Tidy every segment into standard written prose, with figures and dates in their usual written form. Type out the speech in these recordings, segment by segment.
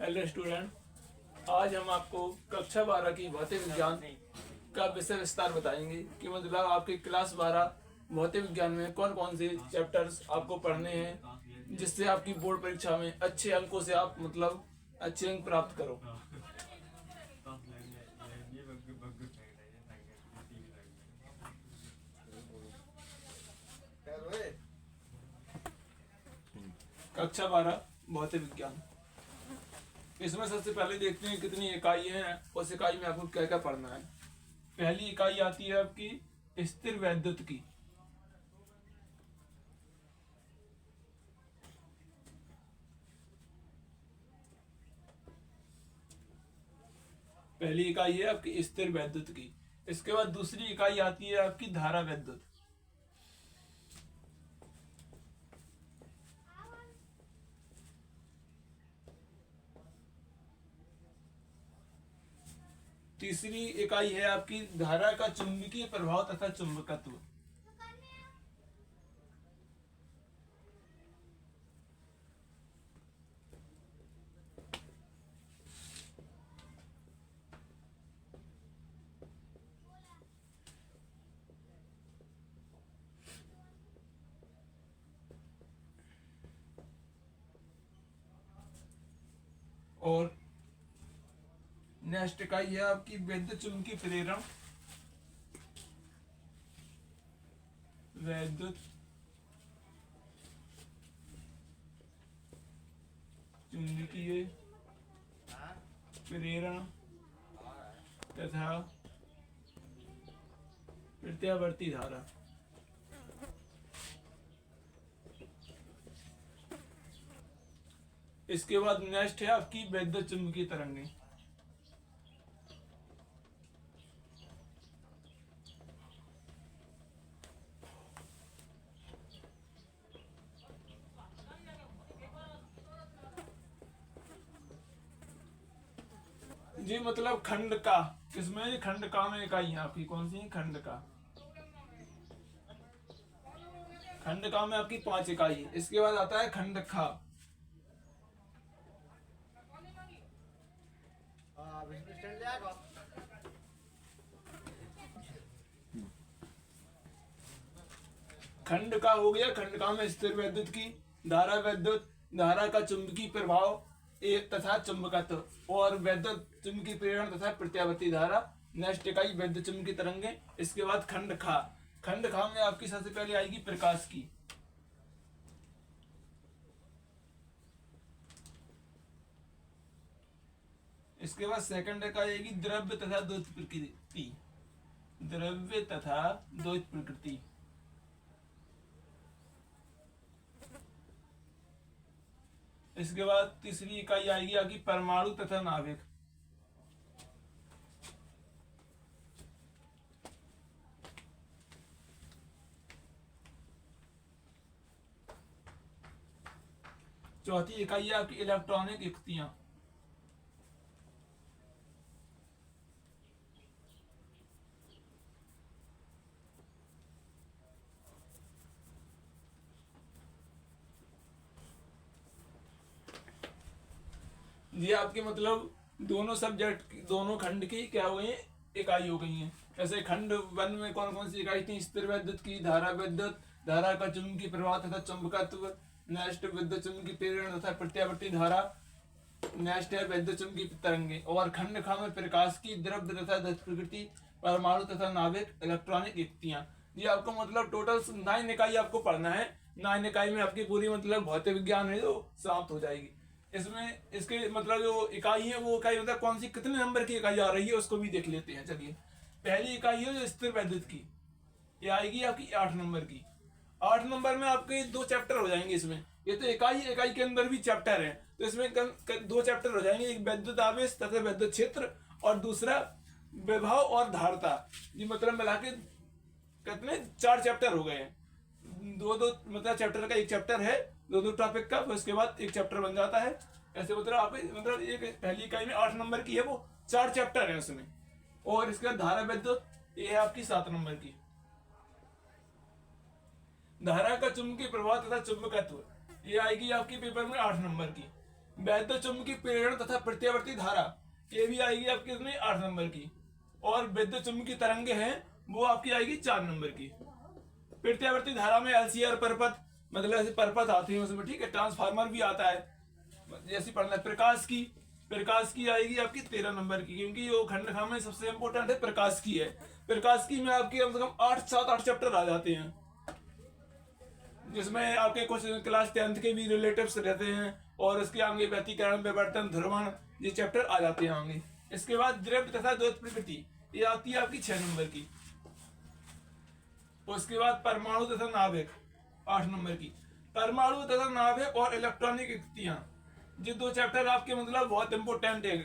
Hello student, आज हम आपको कक्षा 12 की भौतिक विज्ञान का विषय विस्तार बताएंगे कि मतलब आपकी क्लास 12 भौतिक विज्ञान में कौन कौन से चैप्टर्स आपको पढ़ने हैं, जिससे आपकी बोर्ड परीक्षा में अच्छे अंकों से आप मतलब अच्छे अंक प्राप्त करो। कक्षा 12 भौतिक विज्ञान, इसमें सबसे पहले देखते हैं कितनी इकाई हैं, उस इकाई में आपको क्या क्या पढ़ना है। पहली इकाई आती है आपकी स्थिर वैद्युत की। पहली इकाई है आपकी स्थिर वैद्युत की। इसके बाद दूसरी इकाई आती है आपकी धारा वैद्युत। तीसरी इकाई है आपकी धारा का चुंबकीय प्रभाव तथा चुंबकत्व। और नेक्स्ट इकाई है आपकी वैद्युत चुंबकीय प्रेरण। वैद्युत चुंबकीय प्रेरण तथा प्रत्यावर्ती धारा। इसके बाद नेक्स्ट है आपकी वैद्युत चुंबकीय तरंगें। जी मतलब खंड का, किसमें खंड का में इकाई है आपकी कौन सी? खंड का। खंड का में आपकी 5 इकाई है। इसके बाद आता है खंड खा। खंड का हो गया, खंड का में स्थिर वैद्युत की, धारा वैद्युत, धारा का चुंबकीय प्रभाव एक तथा चुंबकत्व, और वैद्युत चुंबकीय प्रेरण तथा प्रत्यावर्ती धारा। नेक्स्ट इकाई वैद्युत चुंबकीय तरंगे। इसके बाद खंड खा। खंड खा में आपकी सबसे पहले आएगी प्रकाश की। इसके बाद सेकंड इकाई आएगी द्रव्य तथा द्वैत प्रकृति। द्रव्य तथा द्वैत प्रकृति। इसके बाद तीसरी इकाई आएगी आपकी परमाणु तथा नाभिक। चौथी इकाई है आपकी इलेक्ट्रॉनिक युक्तियां। ये आपके मतलब दोनों सब्जेक्ट, दोनों खंड की क्या हो गई, इकाई हो गई है। जैसे खंड 1 में कौन कौन सी इकाई थी? स्थिर वैद्युत की, धारा वैद्युत, धारा का चुंबकीय प्रभाव तथा चुंबकत्व, नेक्स्ट विद्युत चुंबकीय प्रेरण तथा प्रत्यावर्ती धारा, नेक्स्ट है वैद्युत चुंबकीय तरंगे। और खंड खा में प्रकाश की, द्रव्य तथा द्वैत प्रकृति, परमाणु तथा नाभिक, इलेक्ट्रॉनिक युक्तियां। ये आपको मतलब टोटल 9 इकाई आपको पढ़ना है। 9 इकाई में आपकी पूरी मतलब भौतिक विज्ञान है जो समाप्त हो जाएगी। इसमें इसके मतलब जो इकाई है वो इकाई मतलब कौन सी कितने नंबर की इकाई आ रही है उसको भी देख लेते हैं। चलिए, पहली इकाई है जो स्थिर वैद्युत की, ये आएगी आपकी 8 नंबर की। 8 नंबर में आपके 2 चैप्टर हो जाएंगे। इसमें ये तो इकाई के अंदर भी चैप्टर है, तो इसमें 2 चैप्टर हो जाएंगे, एक वैद्युत आवेश तथा वैद्युत क्षेत्र, और दूसरा विभव और धारता। ये मतलब मिला के कितने 4 चैप्टर हो गए हैं। दो मतलब चैप्टर का एक चैप्टर है, दो टॉपिक का, तो इसके बाद एक चैप्टर बन जाता है। ऐसे मतलब आप मतलब एक पहली इकाई में 8 नंबर की है, वो 4 चैप्टर है उसमें। और इसके बाद धारा वैद्युत, ये है आपकी 7 नंबर की। धारा का चुंबकीय प्रभाव तथा चुंबकत्व, ये आएगी आपकी पेपर में 8 नंबर की। वैद्युत चुम्बकीय प्रेरण तथा प्रत्यावर्ती धारा, ये भी आएगी आपकी इसमें 8 नंबर की। और विद्युत चुम्बकीय तरंगे हैं वो आपकी आएगी 4 नंबर की। प्रत्यावर्ती धारा में एलसीआर परपथ, मतलब ऐसे परपथ आते हैं उसमें, ठीक है। ट्रांसफार्मर भी आता है, जैसे पढ़ना। प्रकाश की आएगी आपकी 13 नंबर की, क्योंकि वो खंड खा में सबसे इंपॉर्टेंट है प्रकाश की है। प्रकाश की में आपकी कम से कम 8 चैप्टर आ जाते हैं, जिसमें आपके कुछ क्लास 10th के भी रिलेटिव्स रहते हैं, और उसके आगे व्यतिकरण, विवर्तन, ध्रुवण, ये चैप्टर आ जाते हैं आगे। इसके बाद द्रव्य तथा द्वैत प्रकृति, ये आती है आपकी 6 नंबर की। उसके बाद परमाणु तथा नाभिक 8 नंबर की। परमाणु तथा नाभिक और इलेक्ट्रॉनिक युक्तियां, ये 2 चैप्टर आपके मतलब बहुत इंपोर्टेंट है,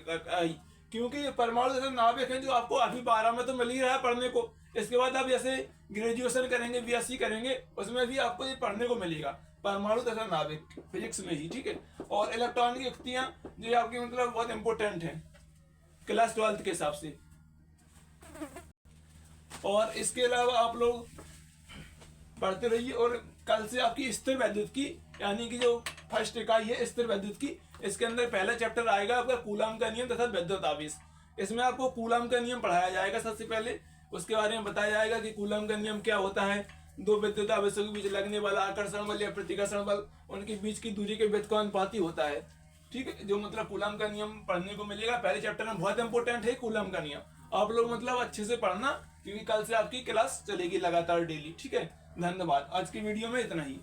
क्योंकि परमाणु तथा नाभिक है जो आपको अभी 12 में तो मिल ही रहा है पढ़ने को। इसके बाद आप जैसे ग्रेजुएशन करेंगे, बीएससी करेंगे, उसमें भी आपको ये पढ़ने को मिलेगा, परमाणु तथा नाभिक, फिजिक्स में ही, ठीक है। और इलेक्ट्रॉनिक युक्तियां जो आपकी मतलब बहुत इंपॉर्टेंट है क्लास 12th के हिसाब से। और इसके अलावा आप लोग पढ़ते रहिए। और कल से आपकी स्थिर वैद्युत की, यानी कि जो फर्स्ट इकाई है स्थिर वैद्युत की, इसके अंदर पहला चैप्टर आएगा आपका कूलाम का नियम तथा विद्युत आवेश। इसमें आपको कूलाम का नियम पढ़ाया जाएगा सबसे पहले, उसके बारे में बताया जाएगा कि कूलाम का नियम क्या होता है, दो विद्युत आवेशों के बीच लगने वाला आकर्षण बल या प्रतिकर्षण बल, उनके बीच की दूरी के व्युत्क्रमानुपाती होता है, ठीक है। जो मतलब कूलाम का नियम पढ़ने को मिलेगा पहले चैप्टर में, बहुत इंपॉर्टेंट है कूलाम का नियम। आप लोग मतलब अच्छे से पढ़ना, क्योंकि कल से आपकी क्लास चलेगी लगातार डेली, ठीक है। धन्यवाद। आज की वीडियो में इतना ही।